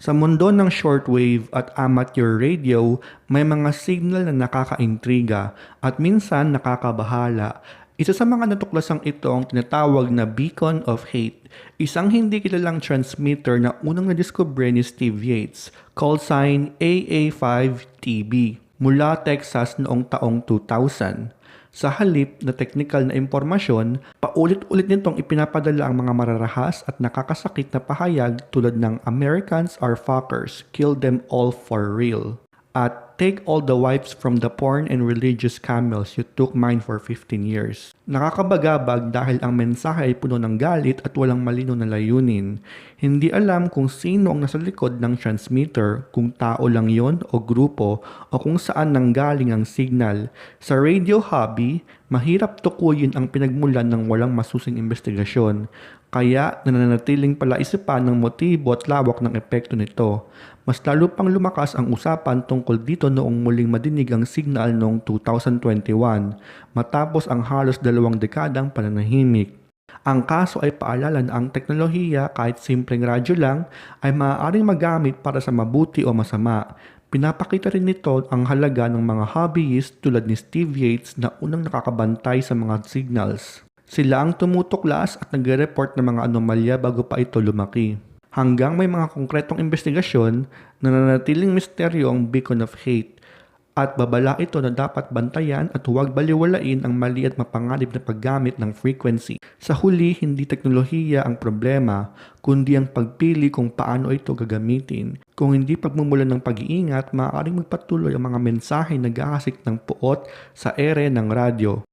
Sa mundo ng shortwave at amateur radio, may mga signal na nakakaintriga at minsan nakakabahala. Isa sa mga natuklasang ito ang tinatawag na Beacon of Hate, isang hindi kilalang transmitter na unang nadiskubre ni Steve Yates, call sign AA5TB, mula Texas noong taong 2000. Sa halip na teknikal na impormasyon, paulit-ulit nitong ipinapadala ang mga mararahas at nakakasakit na pahayag tulad ng "Americans are fuckers, kill them all for real" at "Take all the wives from the porn and religious camels, you took mine for 15 years. Nakakabagabag dahil ang mensahe ay puno ng galit at walang malinaw na layunin. Hindi alam kung sino ang nasa likod ng transmitter, kung tao lang yon o grupo, o kung saan nanggaling ang signal. Sa radio hobby, mahirap tukuyin ang pinagmulan ng walang masusing investigasyon. Kaya nananatiling palaisipan ng motibo at lawak ng epekto nito. Mas lalo pang lumakas ang usapan tungkol dito noong muling madinig ang signal noong 2021, matapos ang halos 2 dekadang pananahimik. Ang kaso ay paalala na ang teknolohiya, kahit simpleng radyo lang, ay maaaring magamit para sa mabuti o masama. Pinapakita rin nito ang halaga ng mga hobbyist tulad ni Steve Yates na unang nakakabantay sa mga signals. Sila ang tumutuklas at nagre-report ng mga anomalya bago pa ito lumaki. Hanggang may mga konkretong investigasyon, nananatiling misteryo ang Beacon of Hate at babala ito na dapat bantayan at huwag baliwalain ang mali at mapanganib na paggamit ng frequency. Sa huli, hindi teknolohiya ang problema, kundi ang pagpili kung paano ito gagamitin. Kung hindi pagmumulan ng pag-iingat, maaaring magpatuloy ang mga mensahe na nag-aasik ng puot sa ere ng radyo.